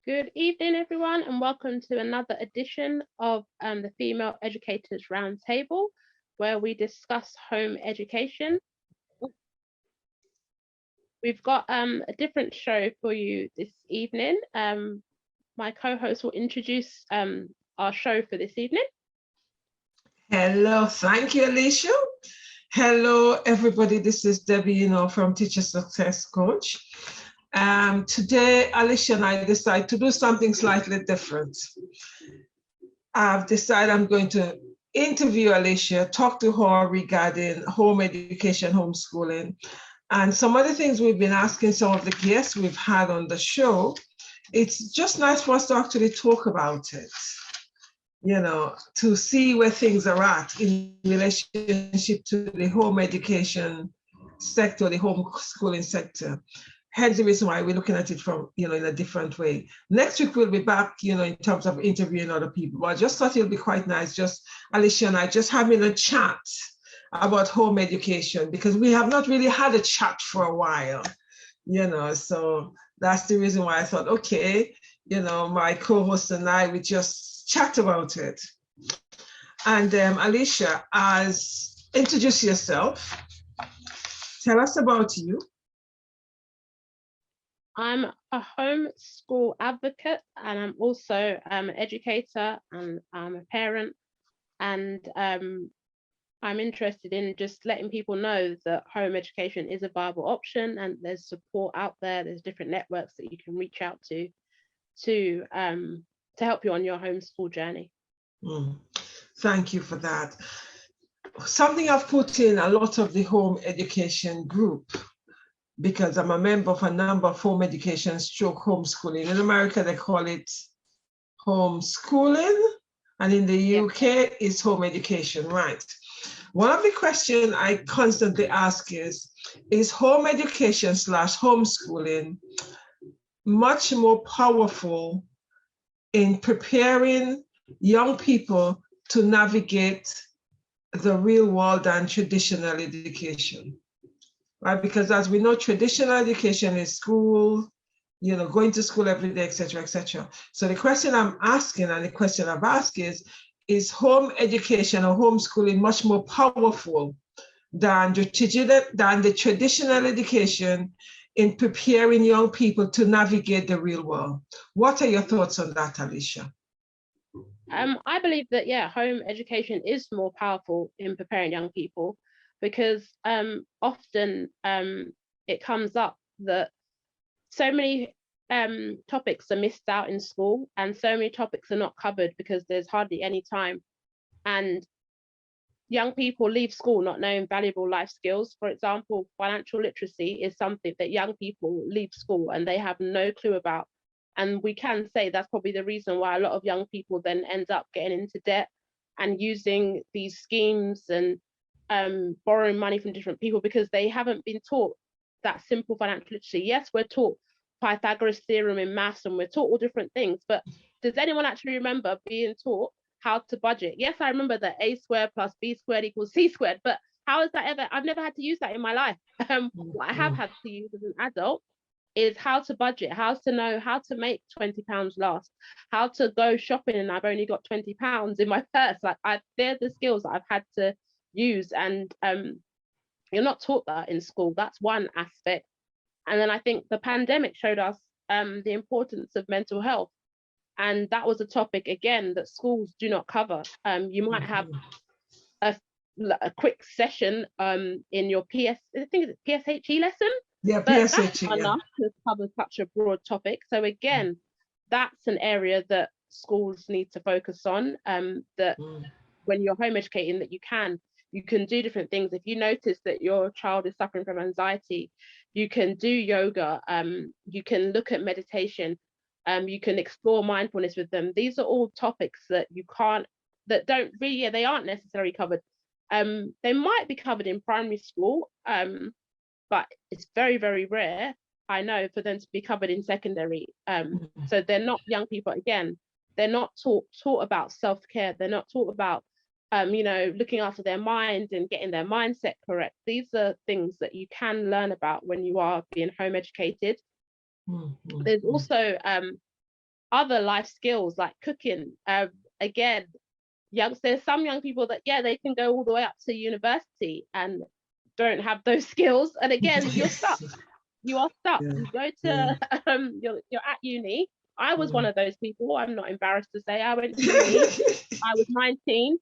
Good evening, everyone, and welcome to another edition of the Female Educators Roundtable, where we discuss home education. We've got a different show for you this evening. My co-host will introduce our show for this evening. Hello, thank you, Alicia. Hello, everybody. This is Debbie, from Teacher Success Coach. Today, Alicia and I decided to do something slightly different. I've decided I'm going to interview Alicia, talk to her regarding home education, homeschooling, and some other things we've been asking some of the guests we've had on the show. It's just nice for us to actually talk about it, to see where things are at in relationship to the home education sector, the homeschooling sector. Hence the reason why we're looking at it from, in a different way. Next week, we'll be back, in terms of interviewing other people. But I just thought it'll be quite nice, just Alicia and I just having a chat about home education, because we have not really had a chat for a while, so that's the reason why I thought, okay, my co-host and I, we just chat about it. And Alicia, introduce yourself. Tell us about you. I'm a homeschool advocate, and I'm also an educator, and I'm a parent, and I'm interested in just letting people know that home education is a viable option, and there's support out there. There's different networks that you can reach out to help you on your homeschool journey. Thank you for that. Something I've put in a lot of the home education group, because I'm a member of a number of home education stroke homeschooling. In America, they call it homeschooling, and in the UK, it's home education, right? One of the questions I constantly ask is home education / homeschooling much more powerful in preparing young people to navigate the real world than traditional education? Right? Because as we know, traditional education is school, going to school every day, et cetera. So the question I'm asking, and the question I've asked is home education or homeschooling much more powerful than the traditional education in preparing young people to navigate the real world? What are your thoughts on that, Alicia? I believe that, home education is more powerful in preparing young people, because often it comes up that so many topics are missed out in school, and so many topics are not covered because there's hardly any time. And young people leave school not knowing valuable life skills. For example, financial literacy is something that young people leave school and they have no clue about. And we can say that's probably the reason why a lot of young people then end up getting into debt and using these schemes and borrowing money from different people, because they haven't been taught that simple financial literacy. Yes, we're taught Pythagoras theorem in maths and we're taught all different things, but does anyone actually remember being taught how to budget? Yes, I remember that A squared plus B squared equals C squared, but how is that ever? I've never had to use that in my life. What I have had to use as an adult is how to budget, how to know how to make £20 last, how to go shopping and I've only got £20 in my purse. They're the skills that I've had to use, and you're not taught that in school. That's one aspect. And then I think the pandemic showed us the importance of mental health, and that was a topic again that schools do not cover. You might have a quick session in your I think it's PSHE lesson. Yeah, but PSHE, that's enough to cover such a broad topic. So again, that's an area that schools need to focus on. That when you're home educating, that you can do different things. If you notice that your child is suffering from anxiety, you can do yoga. You can look at meditation. You can explore mindfulness with them. These are all topics that they aren't necessarily covered. They might be covered in primary school, but it's very, very rare, I know, for them to be covered in secondary. So they're not young people, again, they're not taught about self-care. They're not taught about, looking after their mind and getting their mindset correct. These are things that you can learn about when you are being home educated. There's also other life skills like cooking. Again, there's some young people that, yeah, they can go all the way up to university and don't have those skills. And again, you're stuck. You are stuck. Yeah. You go to, you're at uni. I was one of those people. I'm not embarrassed to say I went to uni. I was 19.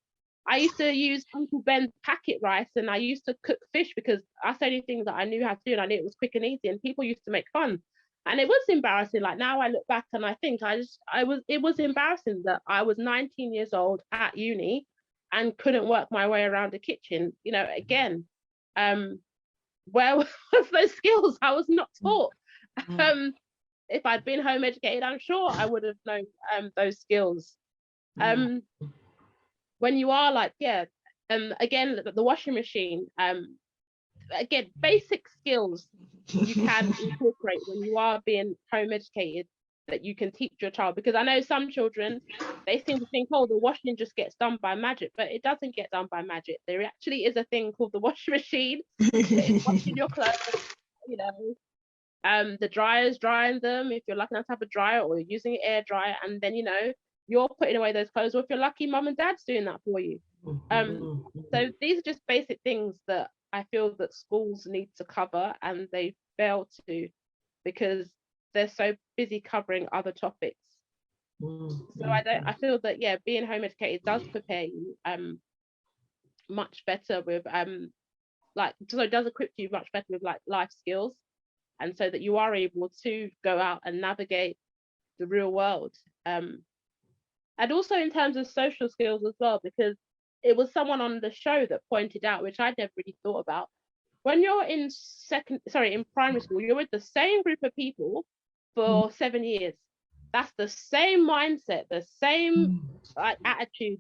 I used to use Uncle Ben's packet rice, and I used to cook fish because that's the only thing that I knew how to do, and I knew it was quick and easy, and people used to make fun. And it was embarrassing. Like, now I look back and I think it was embarrassing that I was 19 years old at uni and couldn't work my way around a kitchen. You know, again, where was those skills? I was not taught. If I'd been home educated, I'm sure I would have known those skills. When you are like, again, the washing machine, again, basic skills you can incorporate when you are being home educated that you can teach your child. Because I know some children, they seem to think, oh, the washing just gets done by magic, but it doesn't get done by magic. There actually is a thing called the washing machine. It's washing your clothes, you know. The dryer's drying them if you're lucky enough to have a dryer, or you're using an air dryer, and then, you know, you're putting away those clothes, or if you're lucky, mum and dad's doing that for you. So these are just basic things that I feel that schools need to cover, and they fail to because they're so busy covering other topics. So I feel that, yeah, being home educated does prepare you much better with it does equip you much better with like life skills, and so that you are able to go out and navigate the real world. And also in terms of social skills as well, because it was someone on the show that pointed out, which I'd never really thought about, when you're in primary school, you're with the same group of people for 7 years. That's the same mindset, the same attitude.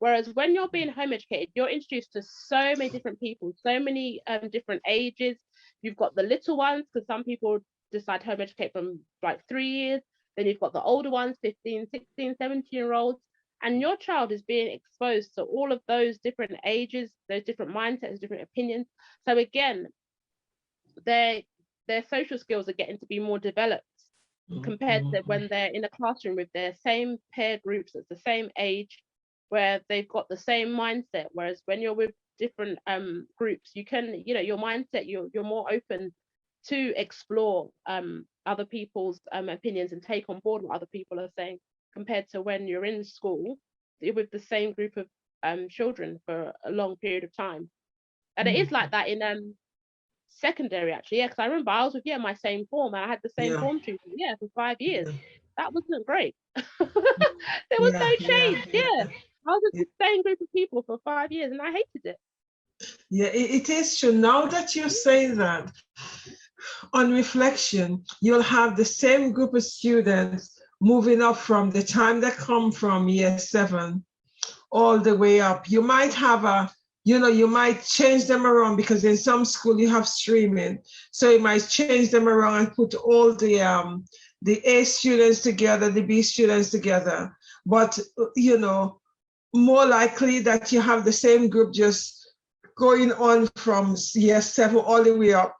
Whereas when you're being home educated, you're introduced to so many different people, so many different ages. You've got the little ones, because some people decide to home educate from like 3 years. Then you've got the older ones, 15, 16, 17-year-olds. And your child is being exposed to all of those different ages, those different mindsets, different opinions. So again, their social skills are getting to be more developed compared to when they're in a classroom with their same peer groups at the same age, where they've got the same mindset. Whereas when you're with different groups, you can, you know, your mindset, you're more open to explore other people's opinions and take on board what other people are saying, compared to when you're in school with the same group of children for a long period of time. And it is like that in secondary, actually. Yeah, because I remember I was with my same form, and I had the same form tutor for 5 years. That wasn't great. There was no change. I was with the same group of people for 5 years, and I hated it. Yeah, it is true. Now that you say that, on reflection, you'll have the same group of students moving up from the time they come from year 7 all the way up. You might have you might change them around, because in some school you have streaming. So you might change them around and put all the A students together, the B students together. But, you know, more likely that you have the same group just going on from year 7 all the way up.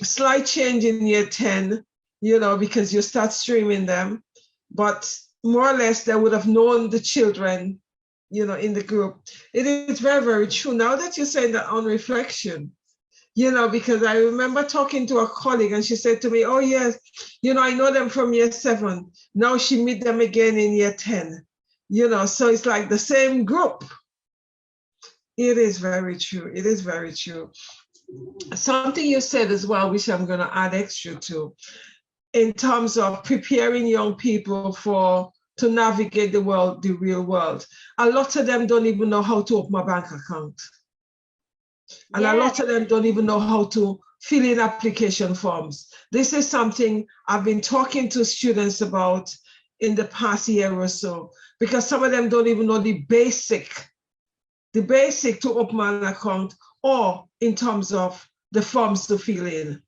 Slight change in year 10, you know, because you start streaming them, but more or less they would have known the children, you know, in the group. It is very, very true. Now that you're saying that on reflection, you know, because I remember talking to a colleague and she said to me, oh yes, you know, I know them from year 7. Now she meet them again in year 10, you know, so it's like the same group. It is very true. It is very true. Something you said as well, which I'm going to add extra to, in terms of preparing young people to navigate the world, the real world. A lot of them don't even know how to open a bank account. And a lot of them don't even know how to fill in application forms. This is something I've been talking to students about in the past year or so, because some of them don't even know the basic to open an account, or in terms of the forms to fill in.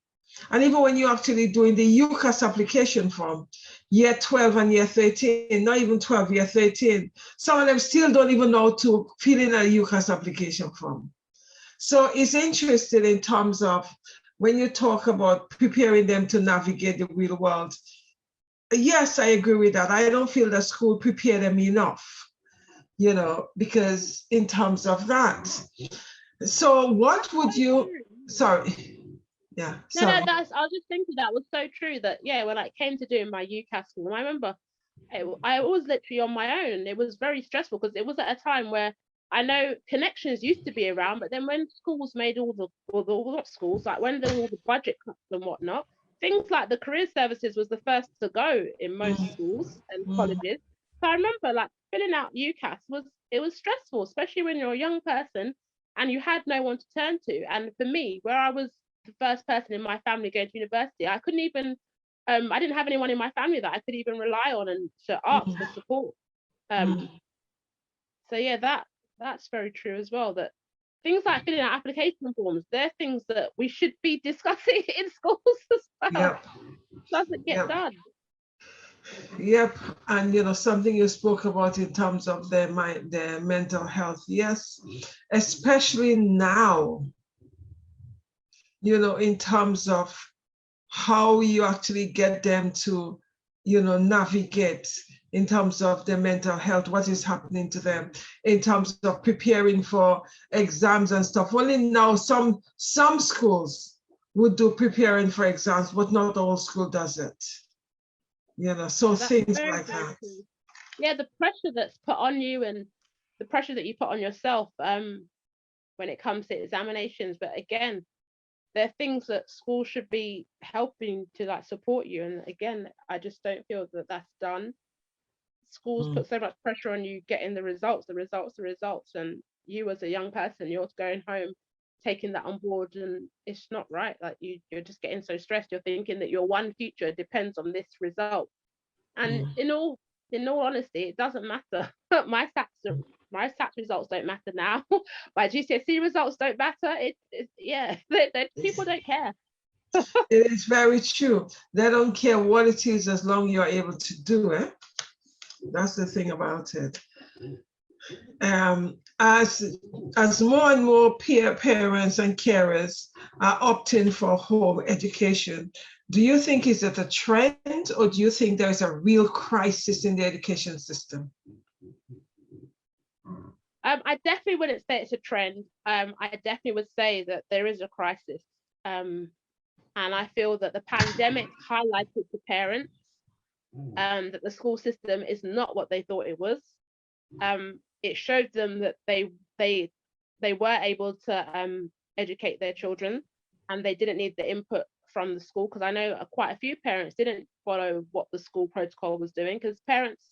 And even when you're actually doing the UCAS application form, year 12 and year 13, not even 12, year 13, some of them still don't even know to fill in a UCAS application form. So it's interesting in terms of when you talk about preparing them to navigate the real world, Yes, I agree with that. I don't feel that school prepare them enough, you know, because in terms of that. So what would you, sorry, yeah, No, no, sorry. I was just thinking that was so true that, yeah, when I came to doing my UCAS school, I remember I was literally on my own. It was very stressful because it was at a time where I know connections used to be around, but then when schools made all not schools, like when there were all the budget cuts and whatnot, things like the career services was the first to go in most schools and Mm, colleges. So I remember like filling out UCAS was stressful, especially when you're a young person and you had no one to turn to. And for me, where I was the first person in my family going to university, I couldn't even I didn't have anyone in my family that I could even rely on and to ask for support. mm. So yeah, that's very true as well. That things like filling out application forms, they're things that we should be discussing in schools as well. Yep, Doesn't get yep. done. Yep, and you know something you spoke about in terms of their mental health. Yes, especially now, you know, in terms of how you actually get them to, you know, navigate in terms of their mental health, what is happening to them in terms of preparing for exams and stuff. Only now some schools would do preparing for exams, but not all school does it. You know, so Yeah, that's things very, like very that. true. Yeah, the pressure that's put on you and the pressure that you put on yourself when it comes to examinations. But again, they're things that schools should be helping to like support you. And again, I just don't feel that that's done. Schools Mm. put so much pressure on you getting the results, and you as a young person, you're going home taking that on board, and it's not right. Like you're just getting so stressed. You're thinking that your one future depends on this result, and Mm. in all honesty, it doesn't matter. my SATs results don't matter now. My GCSE results don't matter. Yeah, people don't care. It is very true. They don't care what it is as long you're able to do it. That's the thing about it. As more and more parents and carers are opting for home education, do you think is it a trend or do you think there's a real crisis in the education system? I definitely wouldn't say it's a trend. I definitely would say that there is a crisis. Um, and I feel that the pandemic highlighted to parents that the school system is not what they thought it was. It showed them that they were able to educate their children, and they didn't need the input from the school. Because I know quite a few parents didn't follow what the school protocol was doing. Because parents,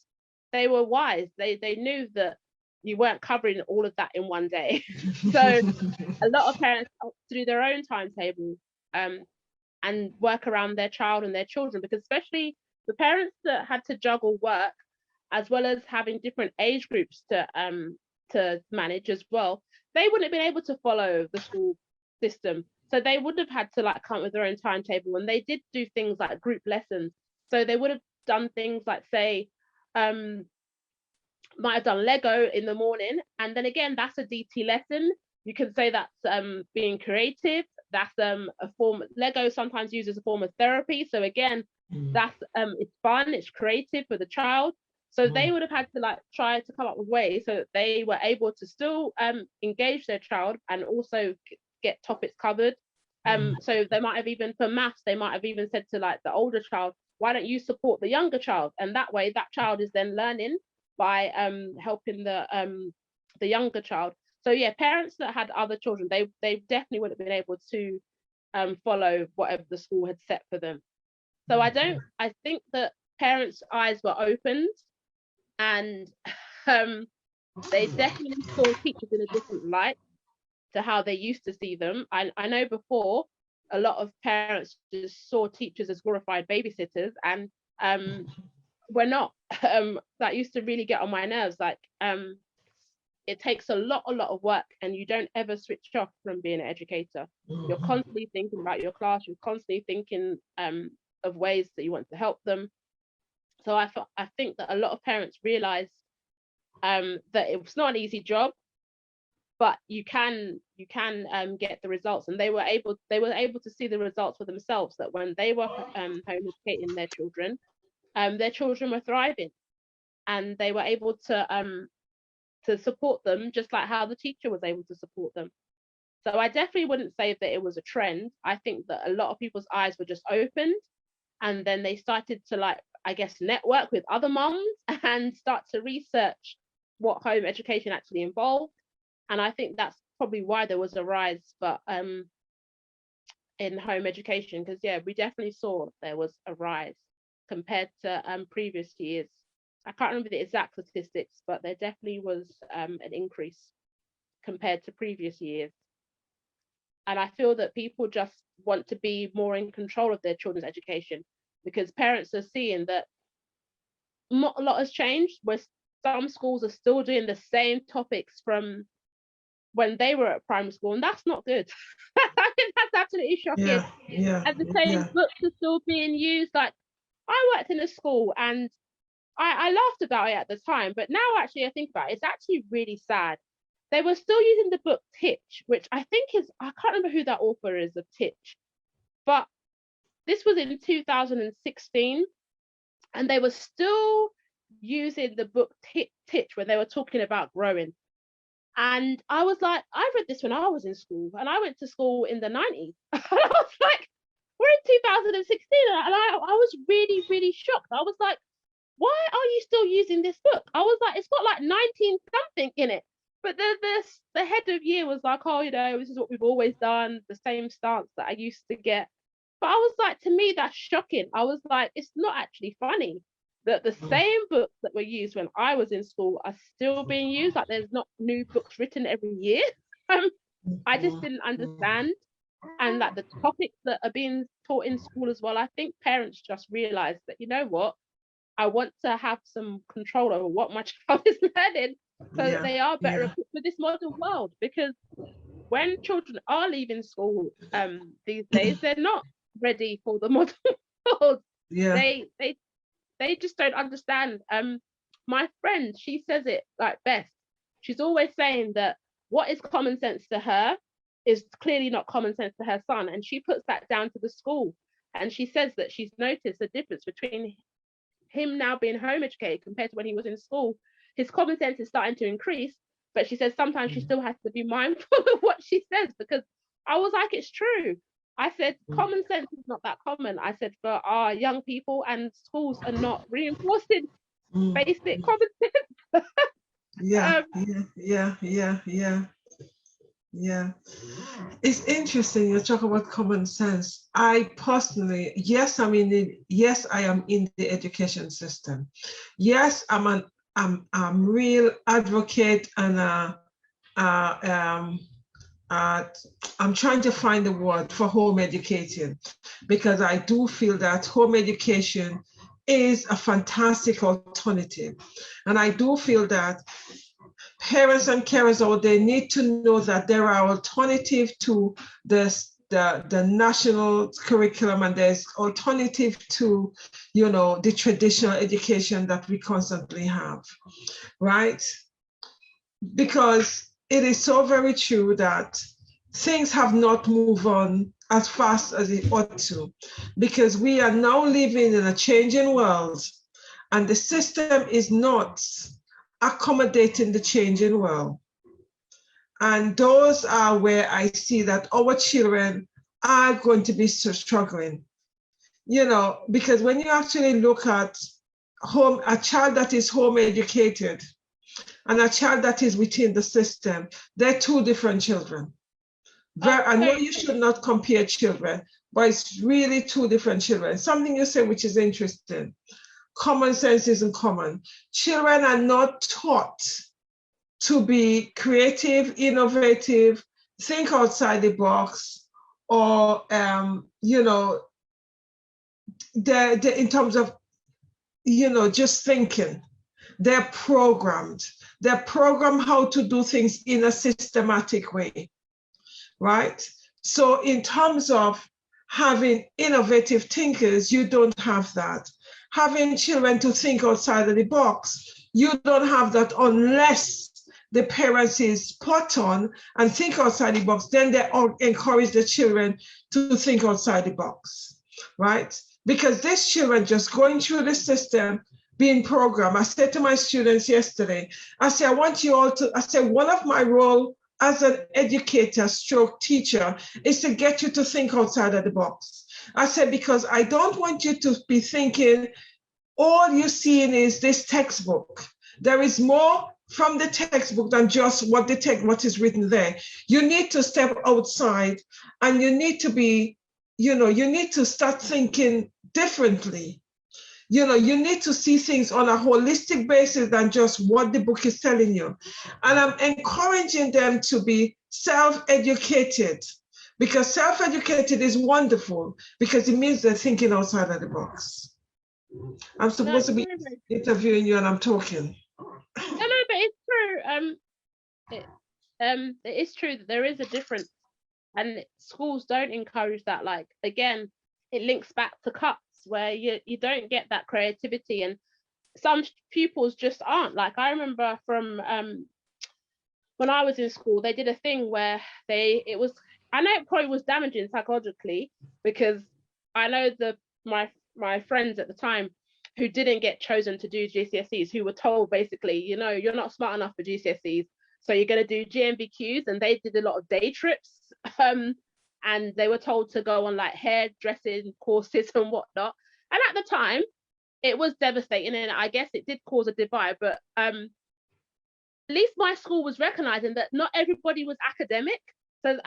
they were wise. They knew that you weren't covering all of that in one day. So a lot of parents opt to do their own timetable um, and work around their child and their children, because especially the parents that had to juggle work as well as having different age groups to manage as well, they wouldn't have been able to follow the school system. So they would have had to like come up with their own timetable, and they did do things like group lessons. So they would have done things like say um might have done Lego in the morning, and then again that's a DT lesson. You can say that's being creative. That's a form. Lego sometimes used as a form of therapy. So again, that's it's fun, it's creative for the child. So they would have had to like try to come up with ways so that they were able to still engage their child and also get topics covered. So they might have even for maths, they might have even said to like the older child, why don't you support the younger child? And that way that child is then learning by helping the younger child. So yeah, parents that had other children, they definitely would have been able to follow whatever the school had set for them. So I think that parents' eyes were opened, and they definitely saw teachers in a different light to how they used to see them. I know before a lot of parents just saw teachers as glorified babysitters, and we're not. That used to really get on my nerves. Like it takes a lot of work, and you don't ever switch off from being an educator. You're constantly thinking about your class. You're constantly thinking of ways that you want to help them. So I think that a lot of parents realize that it's not an easy job, but you can get the results, and they were able to see the results for themselves, that when they were home educating their children, their children were thriving, and they were able to support them just like how the teacher was able to support them. So I definitely wouldn't say that it was a trend. I think that a lot of people's eyes were just opened, and then they started to, like, I guess, network with other moms and start to research what home education actually involved. And I think that's probably why there was a rise, but in home education, because yeah, we definitely saw there was a rise compared to previous years. I can't remember the exact statistics, but there definitely was an increase compared to previous years. And I feel that people just want to be more in control of their children's education, because parents are seeing that not a lot has changed, where some schools are still doing the same topics from when they were at primary school, and that's not good. I think that's absolutely shocking. And the same books are still being used. Like, I worked in a school, and I laughed about it at the time, but now actually I think about it, it's actually really sad. They were still using the book Titch, which I think is, I can't remember who that author is of Titch, but this was in 2016, and they were still using the book Titch when they were talking about growing. And I was like, I read this when I was in school, and I went to school in the 90s. And I was like, we're in 2016, and I was really, really shocked. I was like, why are you still using this book? I was like, it's got like 19 something in it. But the head of year was like, oh, this is what we've always done, the same stance that I used to get. But I was like, to me, that's shocking. I was like, it's not actually funny that the same books that were used when I was in school are still being used. Like, there's not new books written every year. I just didn't understand. And like the topics that are being taught in school as well, I think parents just realize that, you know what, I want to have some control over what my child is learning, so that they are better equipped for this modern world. Because when children are leaving school these days, they're not ready for the modern world. They just don't understand. My friend, she says it like best. She's always saying that what is common sense to her is clearly not common sense to her son, and she puts that down to the school. And she says that she's noticed the difference between him now being home educated compared to when he was in school. His common sense is starting to increase, but she says sometimes she still has to be mindful of what she says, because I was like, it's true. I said, common sense is not that common. I said, for our young people, and schools are not reinforcing basic common sense. It's interesting you talk about common sense. I personally, yes, I am in the education system. Yes, I'm real advocate, and I'm trying to find the word for home educating, because I do feel that home education is a fantastic alternative. And I do feel that parents and carers out there need to know that there are alternatives to the national curriculum, and there's alternative to, the traditional education that we constantly have, right? Because it is so very true that things have not moved on as fast as it ought to, because we are now living in a changing world, and the system is not accommodating the changing world. And those are where I see that our children are going to be struggling, because when you actually look at a child that is home educated and a child that is within the system, they're two different children. I know you should not compare children, but it's really two different children. Something you say which is interesting. Common sense isn't common. Children are not taught to be creative, innovative, think outside the box, or they're in terms of just thinking. They're programmed. They're programmed how to do things in a systematic way, right? So in terms of having innovative thinkers, you don't have that. Having children to think outside of the box, you don't have that unless the parents is spot on and think outside the box. Then they encourage the children to think outside the box, right? because these children just going through the system, being programmed. I said to my students yesterday, I said, I want you all to, I said, one of my role as an educator stroke teacher is to get you to think outside of the box. I said, because I don't want you to be thinking all you're seeing is this textbook. There is more from the textbook than just what is written there. You need to step outside, and you need to be, you need to start thinking differently. You need to see things on a holistic basis than just what the book is telling you. And I'm encouraging them to be self-educated, because self-educated is wonderful, because it means they're thinking outside of the box. I'm supposed to be interviewing you and I'm talking. No, but it's true. It is true that there is a difference, and schools don't encourage that. Like, again, it links back to cuts where you don't get that creativity, and some pupils just aren't. Like, I remember from when I was in school, they did a thing where I know it probably was damaging psychologically, because I know my friends at the time who didn't get chosen to do GCSEs, who were told basically, you're not smart enough for GCSEs, so you're going to do GNVQs, and they did a lot of day trips, and they were told to go on like hairdressing courses and whatnot. And at the time, it was devastating, and I guess it did cause a divide. But at least my school was recognizing that not everybody was academic. So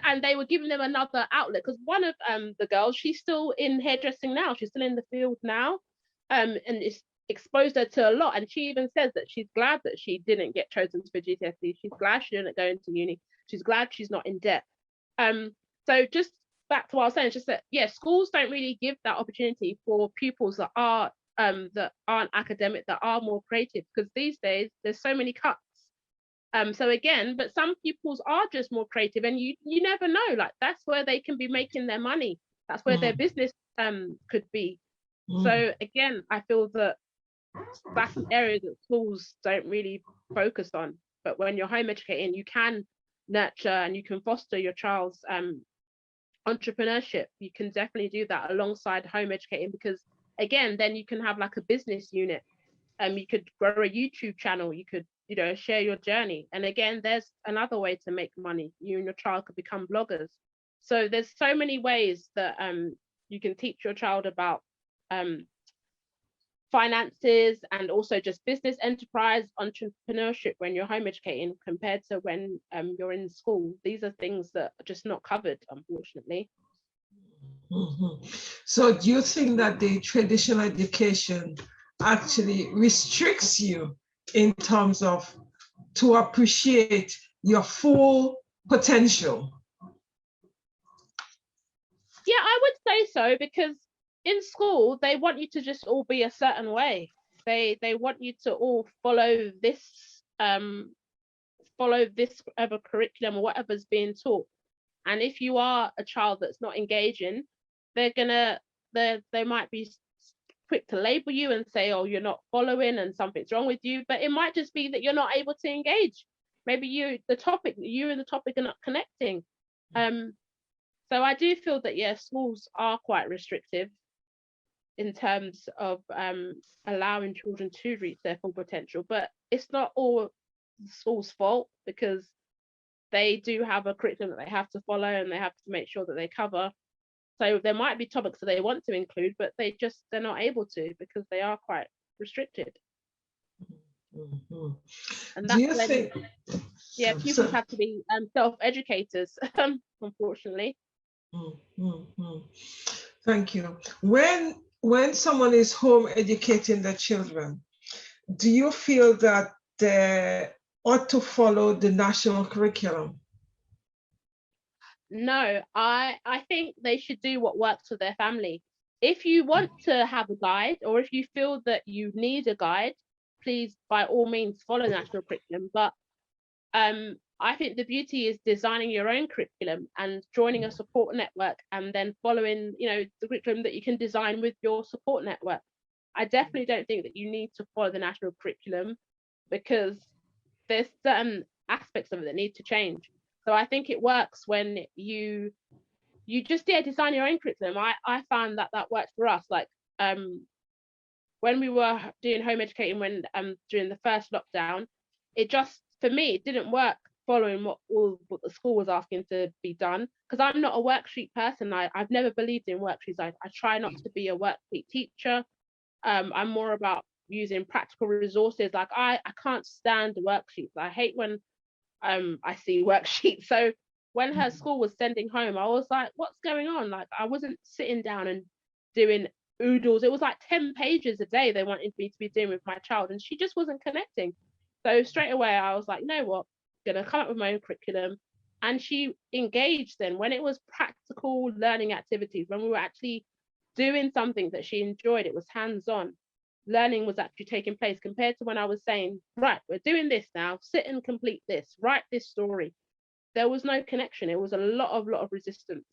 and they were giving them another outlet, because one of the girls, she's still in hairdressing now, she's still in the field now, and it's exposed her to a lot. And she even says that she's glad that she didn't get chosen for GCSE. She's glad she didn't go into uni. She's glad she's not in debt. So just back to what I was saying, it's just that schools don't really give that opportunity for pupils that are that aren't academic, that are more creative, because these days there's so many cuts. So again, but some pupils are just more creative, and you never know, like that's where they can be making their money. That's where their business could be. So again, I feel that that's an area that schools don't really focus on. But when you're home educating, you can nurture and you can foster your child's entrepreneurship. You can definitely do that alongside home educating, because again, then you can have like a business unit. You could grow a YouTube channel. You could share your journey. And again, there's another way to make money. You and your child could become bloggers. So there's so many ways that you can teach your child about finances, and also just business, enterprise, entrepreneurship when you're home educating, compared to when you're in school. These are things that are just not covered, unfortunately. So do you think that the traditional education actually restricts you in terms of to appreciate your full potential? Yeah, I would say so, because in school they want you to just all be a certain way. They want you to all follow this other curriculum or whatever's being taught. And if you are a child that's not engaging, they might be quick to label you and say, oh, you're not following and something's wrong with you. But it might just be that you're not able to engage. Maybe you and the topic are not connecting. So I do feel that schools are quite restrictive in terms of allowing children to reach their full potential. But it's not all the school's fault, because they do have a curriculum that they have to follow, and they have to make sure that they cover. So there might be topics that they want to include, but they're not able to, because they are quite restricted. And that's pupils have to be self-educators, unfortunately. Thank you. When someone is home educating their children, do you feel that they ought to follow the national curriculum? No, I think they should do what works for their family. If you want to have a guide, or if you feel that you need a guide, please, by all means, follow national curriculum. But I think the beauty is designing your own curriculum and joining a support network, and then following, the curriculum that you can design with your support network. I definitely don't think that you need to follow the national curriculum, because there's certain aspects of it that need to change. So I think it works when you you just design your own curriculum. I found that worked for us. Like when we were doing home educating during the first lockdown, it just, for me, it didn't work following what the school was asking to be done, because I'm not a worksheet person. I've never believed in worksheets. I try not to be a worksheet teacher. I'm more about using practical resources. Like I can't stand worksheets. I hate when I see worksheets. So when her school was sending home, I was like, what's going on? Like I wasn't sitting down and doing oodles. It was like 10 pages a day they wanted me to be doing with my child, and she just wasn't connecting. So straight away I was like, you know what, I'm gonna come up with my own curriculum. And she engaged then when it was practical learning activities, when we were actually doing something that she enjoyed. It was hands-on learning was actually taking place, compared to when I was saying, right, we're doing this now, sit and complete this, write this story. There was no connection. It was a lot of resistance.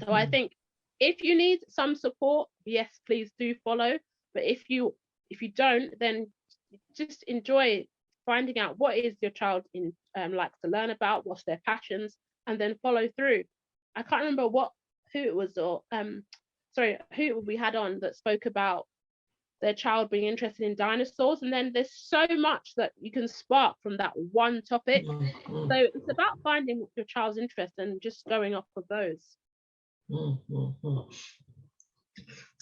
So I think if you need some support, yes, please do follow. But if you don't, then just enjoy finding out what is your child likes to learn about, what's their passions, and then follow through. I can't remember who it was, or who we had on that spoke about their child being interested in dinosaurs, and then there's so much that you can spark from that one topic. So it's about finding your child's interest and just going off of those.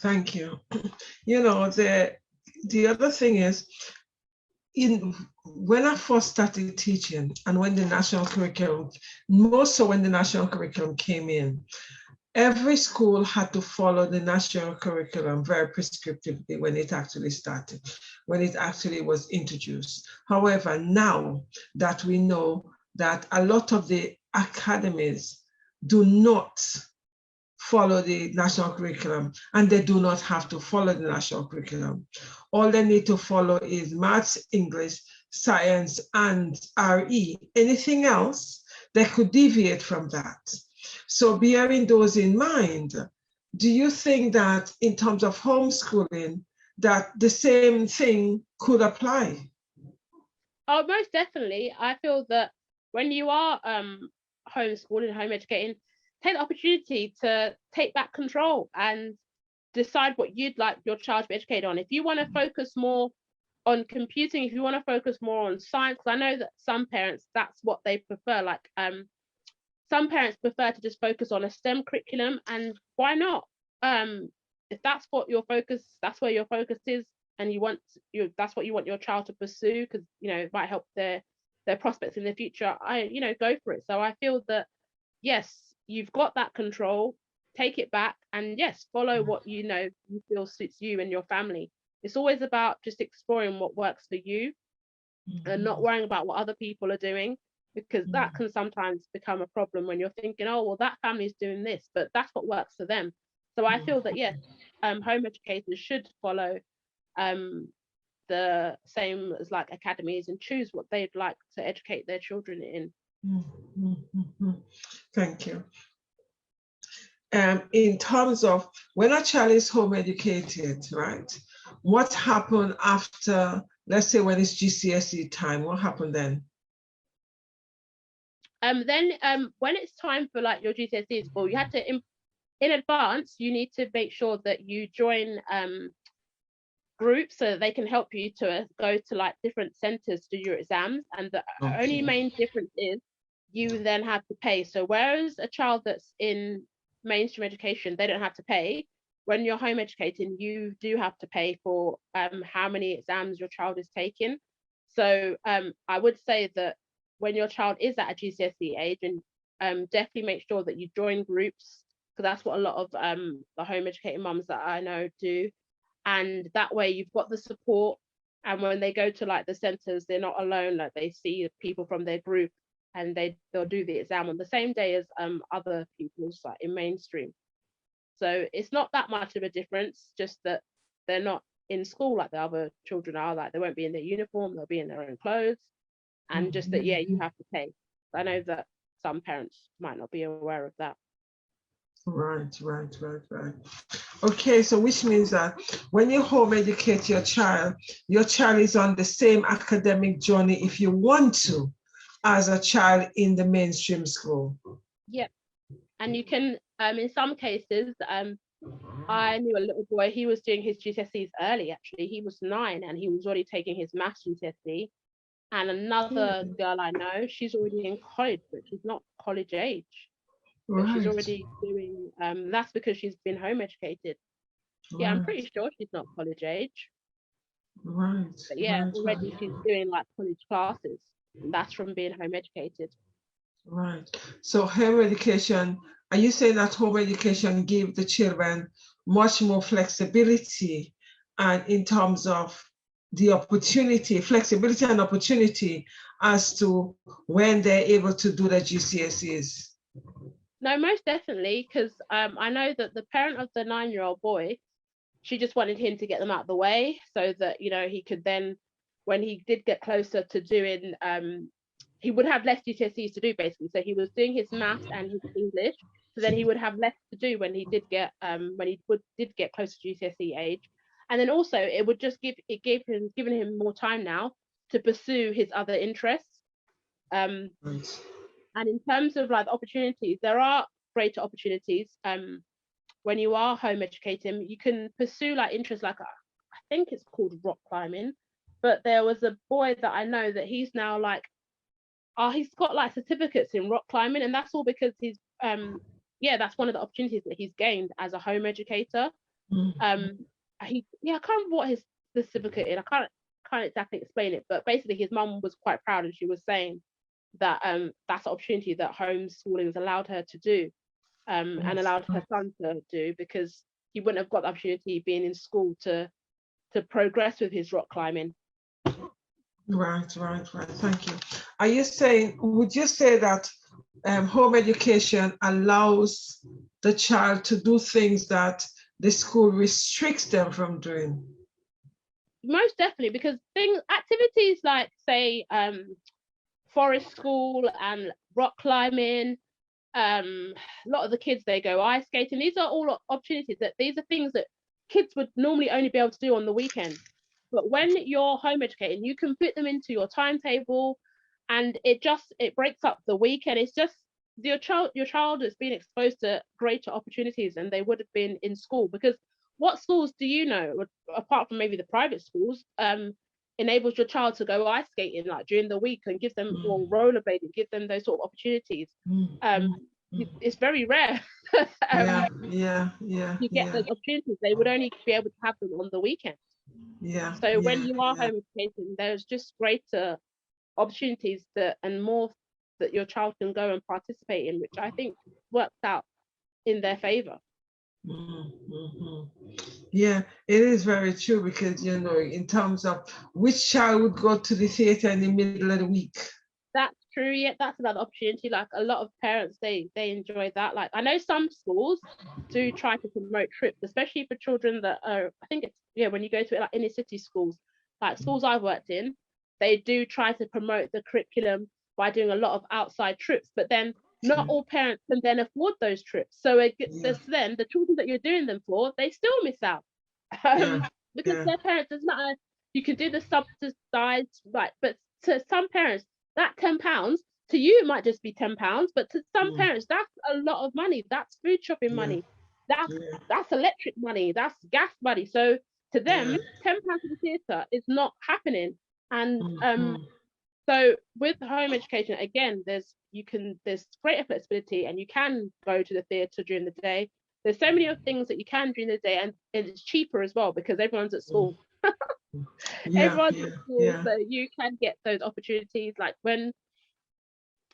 Thank you. You know, the other thing is, when I first started teaching, and when the national curriculum, more so when the national curriculum came in, every school had to follow the national curriculum very prescriptively when it actually started, when it actually was introduced. However, now that we know that a lot of the academies do not follow the national curriculum, and they do not have to follow the national curriculum. All they need to follow is maths, English, science, and RE. Anything else, they could deviate from that. So bearing those in mind, do you think that in terms of homeschooling, that the same thing could apply? Oh, most definitely. I feel that when you are homeschooling, home educating, take the opportunity to take back control and decide what you'd like your child to be educated on. If you want to focus more on computing, if you want to focus more on science, because I know that some parents, that's what they prefer. Like some parents prefer to just focus on a STEM curriculum, and why not? If that's what your focus, that's where your focus is, and that's what you want your child to pursue, because it might help their prospects in the future. Go for it. So I feel that yes, you've got that control. Take it back, and yes, follow what you feel suits you and your family. It's always about just exploring what works for you, and not worrying about what other people are doing, because that can sometimes become a problem when you're thinking, oh, well, that family's doing this, but that's what works for them. So I feel that yes, home educators should follow the same as like academies, and choose what they'd like to educate their children in. Thank you. In terms of when a child is home educated, right? What happened after, let's say when it's GCSE time, what happened then? Then when it's time for like your GCSE school, you have to, in advance, you need to make sure that you join groups so that they can help you to go to like different centers to do your exams. And the only main difference is you then have to pay. So whereas a child that's in mainstream education, they don't have to pay, when you're home educating, you do have to pay for how many exams your child is taking. So I would say that when your child is at a GCSE age, and definitely make sure that you join groups, because that's what a lot of the home educating mums that I know do. And that way you've got the support, and when they go to like the centers, they're not alone. Like they see people from their group, and they'll do the exam on the same day as other pupils like in mainstream. So it's not that much of a difference, just that they're not in school like the other children are. Like they won't be in their uniform, they'll be in their own clothes, and just that you have to pay. I know that some parents might not be aware of that. Right. Okay, so which means that when you home educate your child is on the same academic journey, if you want to, as a child in the mainstream school. Yep. And you can, in some cases, I knew a little boy, he was doing his GCSEs early, actually. He was 9 and he was already taking his maths GCSE. And another girl I know, she's already in college, but she's not college age. But she's Right. already doing, that's because she's been home educated. Yeah, I'm Right. pretty sure she's not college age. Right. But yeah, Right. already Right. she's doing like college classes. And that's from being home educated. Right. So home education, are you saying that home education give the children much more flexibility and in terms of the opportunity, flexibility and opportunity as to when they're able to do their GCSEs? No, most definitely, because I know that the parent of the 9-year-old boy, she just wanted him to get them out of the way so that, you know, he could then, when he did get closer to doing, he would have less GCSEs to do basically. So he was doing his maths and his English. So then he would have less to do when he did get did get close to GCSE age. And then also it would just given him more time now to pursue his other interests. Right. And in terms of like opportunities, there are greater opportunities. When you are home educating, you can pursue like interests like I think it's called rock climbing. But there was a boy that I know that he's now like, he's got like certificates in rock climbing, and that's all because he's yeah, that's one of the opportunities that he's gained as a home educator. Mm. I can't remember what his certificate is. I can't exactly explain it, but basically his mum was quite proud, and she was saying that that's an opportunity that homeschooling has allowed her to do, and allowed her son to do, because he wouldn't have got the opportunity being in school to progress with his rock climbing. Right, right, right. Thank you. Are you saying, would you say that home education allows the child to do things that the school restricts them from doing? Most definitely, because activities like say forest school and rock climbing, a lot of the kids, they go ice skating. These are all opportunities these are things that kids would normally only be able to do on the weekend. But when you're home educating, you can fit them into your timetable, and it breaks up the weekend. It's just your child has been exposed to greater opportunities than they would have been in school. Because what schools do you know, apart from maybe the private schools, enables your child to go ice skating like during the week and give them, or rollerblading, give them those sort of opportunities? It's very rare. You get those opportunities. They would only be able to have them on the weekend. So when you are home educating, there's just greater opportunities and more that your child can go and participate in, which I think works out in their favor. Yeah, it is very true, because you know, in terms of which child would go to the theater in the middle of the week. That's true. Yeah, that's another opportunity. Like a lot of parents, they enjoy that. Like I know some schools do try to promote trips, especially for children that are, I think it's, yeah, when you go to like inner city schools, like schools I've worked in, they do try to promote the curriculum by doing a lot of outside trips. But then not all parents can then afford those trips. So then the children that you're doing them for, they still miss out. Because their parents, doesn't matter. You can do the subsidized, right? But to some parents, that £10 to you it might just be £10, but to some parents that's a lot of money. That's food shopping money. That's electric money. That's gas money. So to them, £10 to the theatre is not happening. And so with home education, again, there's greater flexibility, and you can go to the theatre during the day. There's so many other things that you can during the day, and it's cheaper as well because everyone's at school. Everyone's at school, so you can get those opportunities. Like when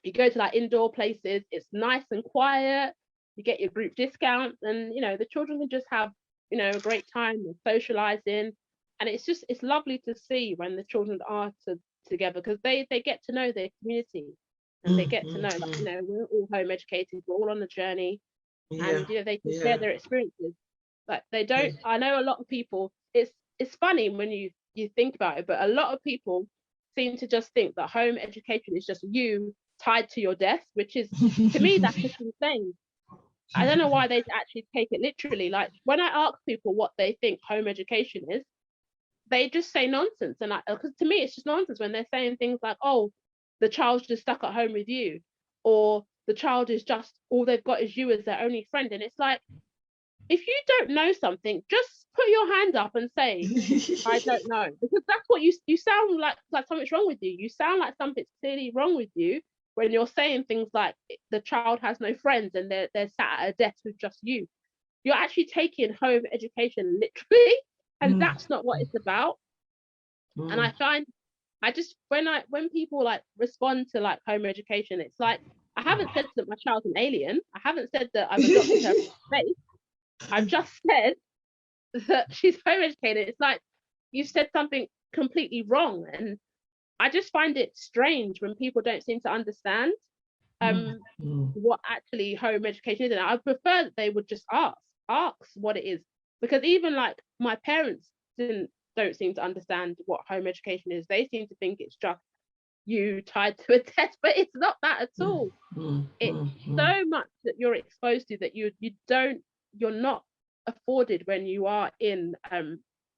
you go to like indoor places, it's nice and quiet. You get your group discounts, and you know the children can just have, you know, a great time and socializing. And it's lovely to see when the children are together, because they get to know their community, and they get to know that, you know, we're all home educated, we're all on the journey, and you know they can share their experiences. Like they don't. I know a lot of people. It's funny when you think about it, but a lot of people seem to just think that home education is just you tied to your desk, which is, to me, that's just insane. I don't know why they actually take it literally. Like when I ask people what they think home education is, they just say nonsense. And because to me, it's just nonsense when they're saying things like, "Oh, the child's just stuck at home with you," or the child is just, all they've got is you as their only friend. And it's like, if you don't know something, just put your hand up and say, I don't know. Because that's what you sound like something's wrong with you. You sound like something's clearly wrong with you when you're saying things like the child has no friends and they're sat at a desk with just you. You're actually taking home education literally, and that's not what it's about. And I find, when people like respond to like home education, it's like, I haven't said that my child's an alien. I haven't said that I've adopted her space. I've just said that she's home educated. It's like, you've said something completely wrong. And I just find it strange when people don't seem to understand what actually home education is. And I prefer that they would just ask what it is. Because even like my parents don't seem to understand what home education is. They seem to think it's just you tied to a desk, but it's not that at all. It's so much that you're exposed to that you're not afforded when you are in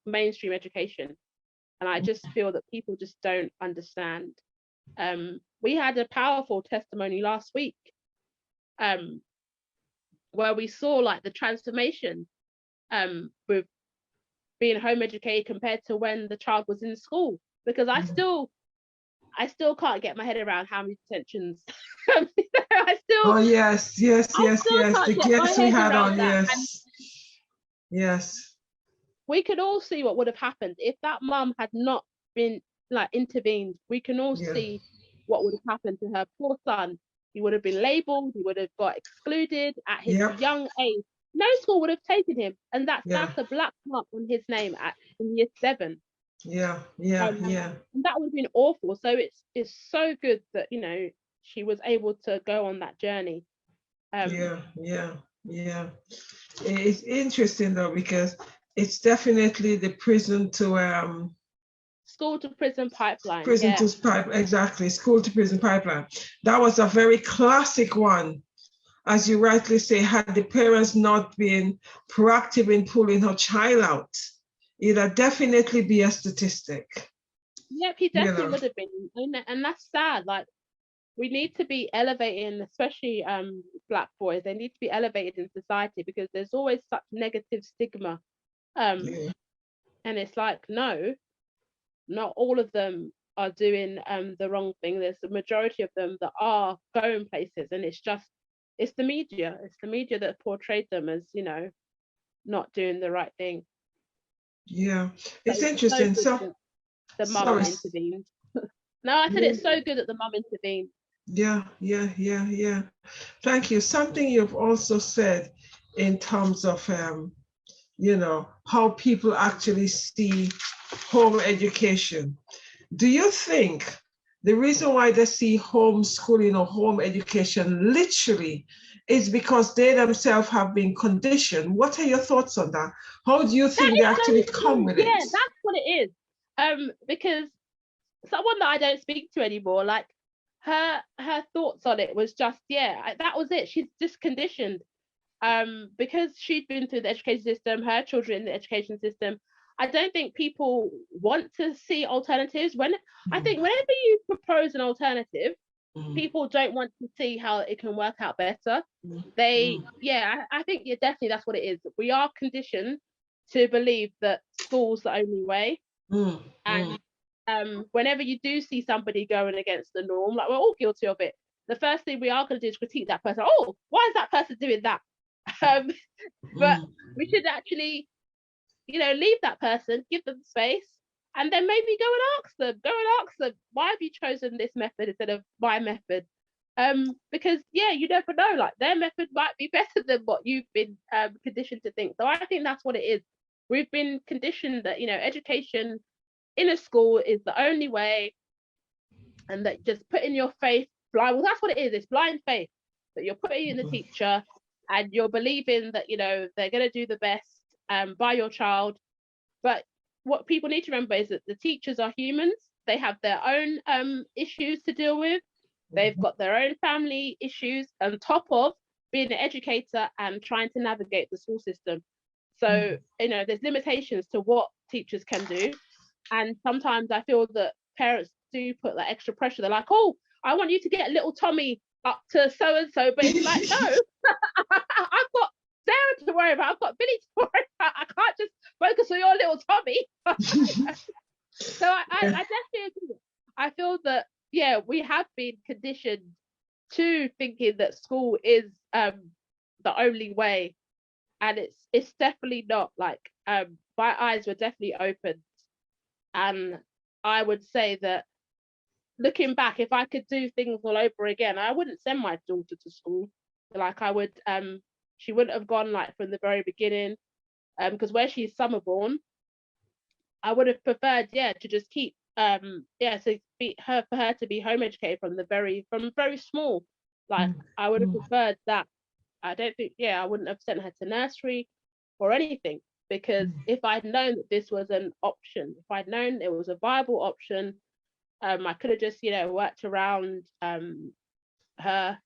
mainstream education. And I just feel that people just don't understand. We had a powerful testimony last week where we saw like the transformation with being home educated compared to when the child was in school, because I still can't get my head around how many detentions. Yes, the guests we had on, yes. We could all see what would have happened if that mum had not been like intervened. We can all see what would have happened to her poor son. He would have been labelled, he would have got excluded at his young age. No school would have taken him, and that's a black mark on his name in year 7. And that would have been awful. So it's so good that, you know, she was able to go on that journey. It's interesting though, because it's definitely the prison to school to prison pipeline. School to prison pipeline. That was a very classic one. As you rightly say, had the parents not been proactive in pulling her child out, it'd definitely be a statistic. Yep, he definitely would have been. And that's sad. Like, we need to be elevating, especially Black boys. They need to be elevated in society, because there's always such negative stigma. And it's like, no, not all of them are doing the wrong thing. There's the majority of them that are going places, and it's the media. It's the media that portrayed them as, you know, not doing the right thing. Yeah, it's interesting. So the mum intervened. No, I said it's so good that the mum intervened. Yeah. Thank you. Something you've also said in terms of you know, how people actually see home education. Do you think the reason why they see homeschooling or home education literally is because they themselves have been conditioned? What are your thoughts on that? How do you think they actually come with it? Yeah, that's what it is. Because someone that I don't speak to anymore, like her thoughts on it was just, that was it. She's just conditioned. Because she'd been through the education system, her children in the education system. I don't think people want to see alternatives. I think whenever you propose an alternative, people don't want to see how it can work out better. I think definitely that's what it is. We are conditioned to believe that school's the only way. And whenever you do see somebody going against the norm, like we're all guilty of it, the first thing we are going to do is critique that person. Oh, why is that person doing that? But we should actually, you know, leave that person, give them space, and then maybe go and ask them, why have you chosen this method instead of my method? Because you never know, like their method might be better than what you've been conditioned to think. So I think that's what it is. We've been conditioned that, you know, education in a school is the only way, and that just putting your faith blind. Well, that's what it is. It's blind faith that you're putting in the teacher, and you're believing that, you know, they're going to do the best by your child. But what people need to remember is that the teachers are humans. They have their own issues to deal with. They've got their own family issues on top of being an educator and trying to navigate the school system. So, you know, there's limitations to what teachers can do. And sometimes I feel that parents do put that extra pressure. They're like, oh, I want you to get little Tommy up to so and so, but it's like, no, I've got Sarah to worry about, I've got Billy to worry about. I can't just focus on your little Tommy. So I definitely agree. I feel that, yeah, we have been conditioned to thinking that school is the only way, and it's definitely not. Like my eyes were definitely opened, and I would say that looking back, if I could do things all over again, I wouldn't send my daughter to school. Like I would, she wouldn't have gone like from the very beginning, because where she's summer born, I would have preferred, yeah, to just keep, so for her to be home educated from very small. Like I would have preferred that. I don't think, yeah, I wouldn't have sent her to nursery or anything, because if I'd known that this was an option, if I'd known it was a viable option, I could have just, worked around her.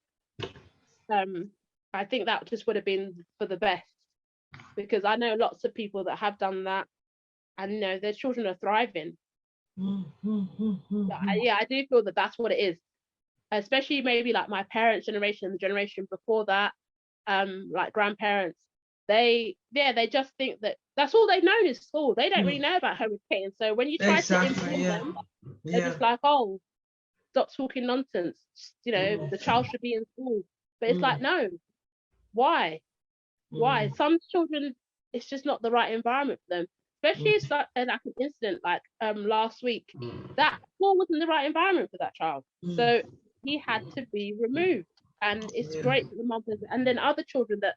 I think that just would have been for the best, because I know lots of people that have done that, and their children are thriving. Yeah, I do feel that that's what it is, especially maybe like my parents' generation, the generation before that, like grandparents. They just think that that's all they've known is school. They don't really know about home educating. So when you try to inform them, they're just like, oh, stop talking nonsense. The child should be in school. But it's like, no, why? Why? Some children, it's just not the right environment for them. Especially if like an incident like last week, that school wasn't the right environment for that child. So he had to be removed. And it's great that the mum does it. And then other children that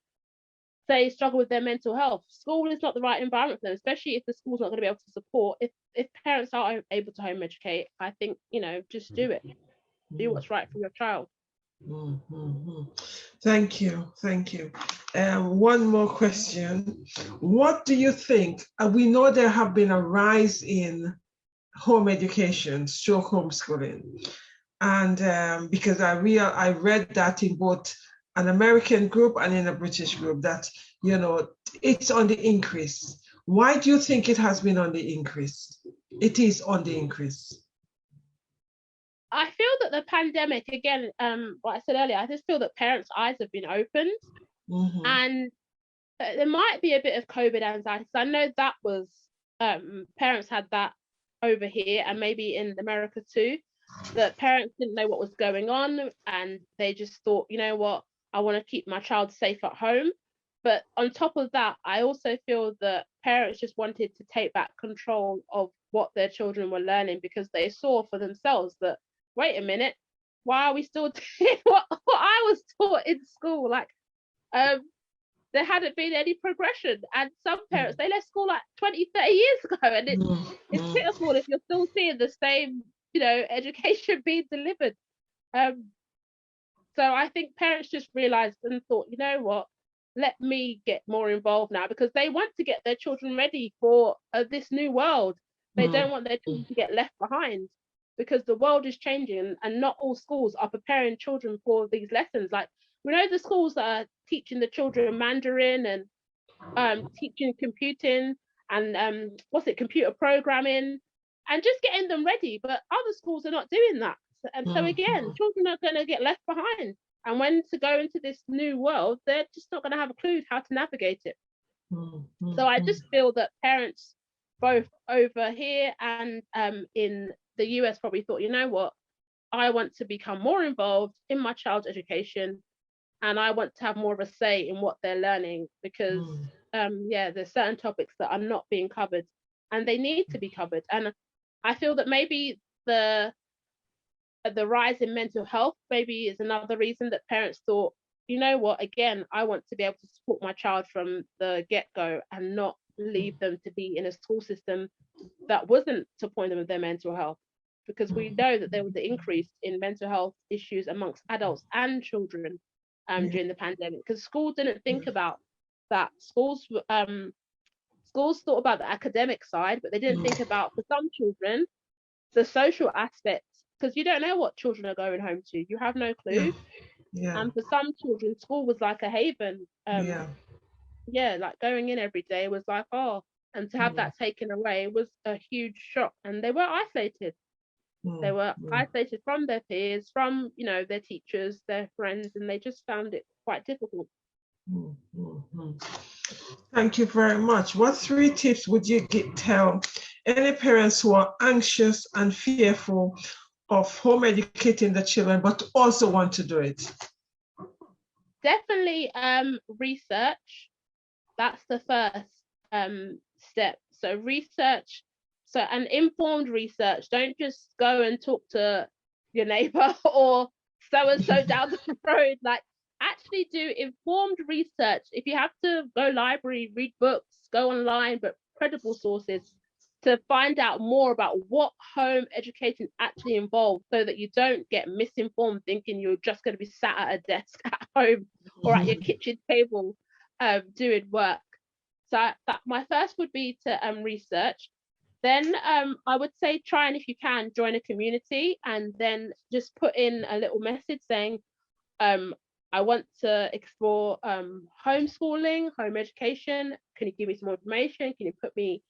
say struggle with their mental health, school is not the right environment for them, especially if the school's not going to be able to support. If parents are able to home educate, I think, just do it. Do what's right for your child. Thank you. One more question. What do you think? We know there have been a rise in home education, stroke homeschooling, and because I read that in both an American group and in a British group that it's on the increase. Why do you think it has been on the increase? It is on the increase. I feel that the pandemic, again, what I said earlier, I just feel that parents' eyes have been opened, and there might be a bit of COVID anxiety. So I know that was parents had that over here, and maybe in America too, that parents didn't know what was going on, and they just thought, you know what, I want to keep my child safe at home. But on top of that, I also feel that parents just wanted to take back control of what their children were learning, because they saw for themselves that, wait a minute, why are we still doing what I was taught in school? Like, there hadn't been any progression. And some parents, they left school like 20, 30 years ago. And it's pitiful if you're still seeing the same, education being delivered. So I think parents just realized and thought, you know what, let me get more involved now, because they want to get their children ready for this new world. They don't want their children to get left behind, because the world is changing, and not all schools are preparing children for these lessons. Like, we know the schools that are teaching the children Mandarin and teaching computing and computer programming, and just getting them ready. But other schools are not doing that. And so again, children are going to get left behind. And when to go into this new world, they're just not going to have a clue how to navigate it. So I just feel that parents, both over here and in the US, probably thought, you know what, I want to become more involved in my child's education, and I want to have more of a say in what they're learning, because there's certain topics that are not being covered, and they need to be covered. And I feel that maybe the rise in mental health maybe is another reason that parents thought, you know what, again, I want to be able to support my child from the get-go and not leave them to be in a school system that wasn't supporting them with their mental health, because we know that there was an increase in mental health issues amongst adults and children during the pandemic, because schools didn't think about that. Schools thought about the academic side, but they didn't think about, for some children, the social aspects, because you don't know what children are going home to. You have no clue. And for some children, school was like a haven. Like going in every day was like, oh, and to have that taken away was a huge shock, and they were isolated. They were isolated from their peers, from, you know, their teachers, their friends, and they just found it quite difficult. Thank you very much. What 3 tips would you tell any parents who are anxious and fearful of home educating the children, but also want to do it? Definitely research. That's the first step. So research, so an informed research. Don't just go and talk to your neighbor or so-and-so down the road. Like, actually do informed research. If you have to go library, read books, go online, but credible sources, to find out more about what home education actually involves, so that you don't get misinformed thinking you're just going to be sat at a desk at home or at your kitchen table doing work. So that my first would be to research. Then I would say try and, if you can, join a community, and then just put in a little message saying, I want to explore homeschooling, home education. Can you give me some more information? Can you put me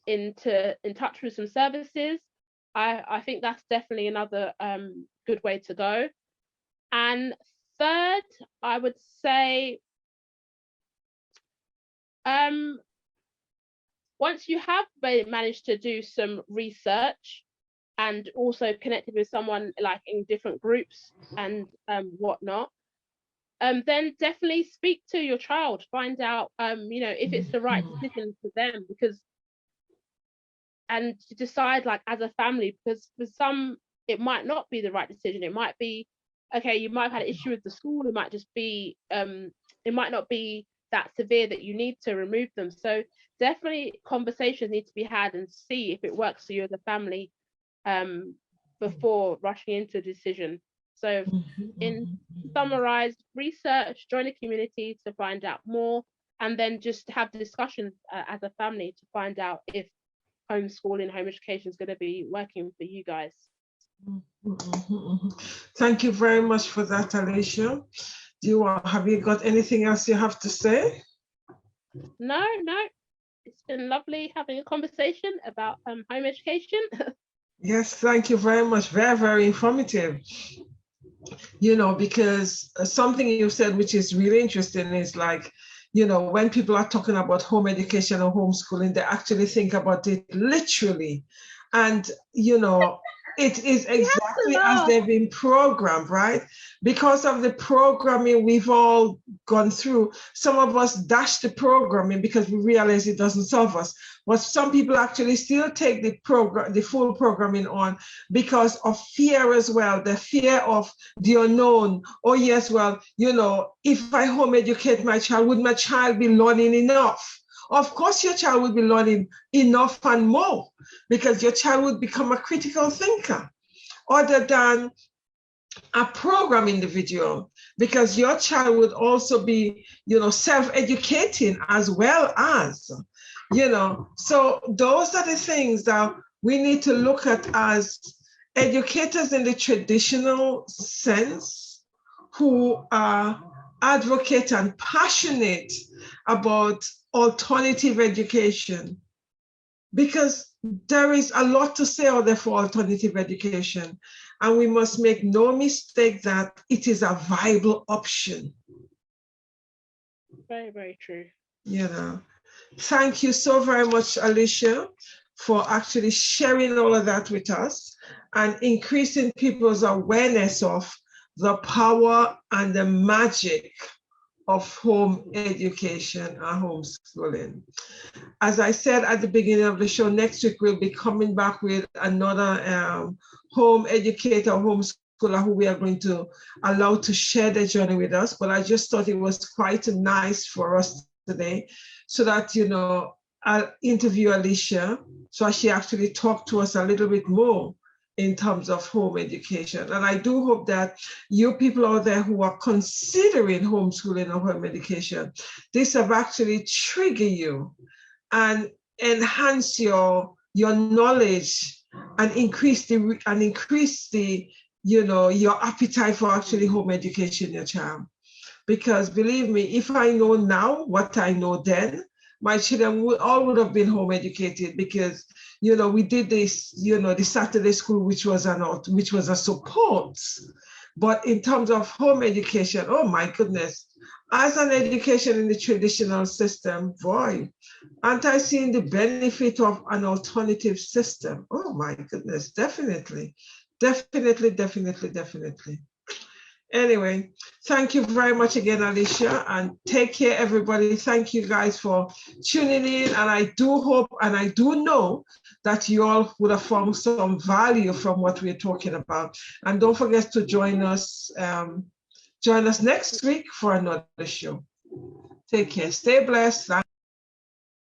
in touch with some services? I think that's definitely another good way to go. And third, I would say once you have managed to do some research and also connected with someone like in different groups and whatnot, then definitely speak to your child, find out you know, if it's the right decision for them, because, and to decide like as a family, because for some it might not be the right decision. It might be, okay, you might have had an issue with the school, it might just be it might not be that severe that you need to remove them. So definitely conversations need to be had and see if it works for you as a family before rushing into a decision. So in summarize, research, join a community to find out more, and then just have discussions as a family to find out if homeschooling, home education is going to be working for you guys. Thank you very much for that, Alicia. Have you got anything else you have to say? No, it's been lovely having a conversation about home education. Yes, thank you very much. Very, very informative. You know, because something you said, which is really interesting, is like, you know, when people are talking about home education or homeschooling, they actually think about it literally. And, you know, it is exactly as they've been programmed, right? Because of the programming we've all gone through. Some of us dash the programming because we realize it doesn't solve us. But some people actually still take the full programming on because of fear as well, the fear of the unknown. Oh yes, well, you know, if I home educate my child, would my child be learning enough? Of course, your child will be learning enough and more, because your child would become a critical thinker other than a program individual, because your child would also be, you know, self-educating as well as, you know. So those are the things that we need to look at as educators in the traditional sense, who are advocate and passionate about alternative education, because there is a lot to say out there for alternative education, and we must make no mistake that it is a viable option. Very, very true. You know, thank you so very much, Alicia, for actually sharing all of that with us and increasing people's awareness of the power and the magic of home education and homeschooling. As I said at the beginning of the show, next week we'll be coming back with another home educator, homeschooler, who we are going to allow to share their journey with us. But I just thought it was quite nice for us today, so that, you know, I'll interview Alicia so she actually talked to us a little bit more in terms of home education. And I do hope that you people out there who are considering homeschooling or home education, this have actually triggered you and enhance your knowledge and increase the you know, your appetite for actually home education your child. Because believe me, if I know now what I know then, my children would have been home educated, because, you know, we did this, you know, the Saturday school, which was a support. But in terms of home education, oh my goodness, as an education in the traditional system, boy, aren't I seeing the benefit of an alternative system? Oh my goodness, definitely. Anyway, thank you very much again, Alicia, and take care, everybody. Thank you guys for tuning in, and I do hope and I do know that you all would have found some value from what we're talking about. And don't forget to join us next week for another show. Take care. Stay blessed.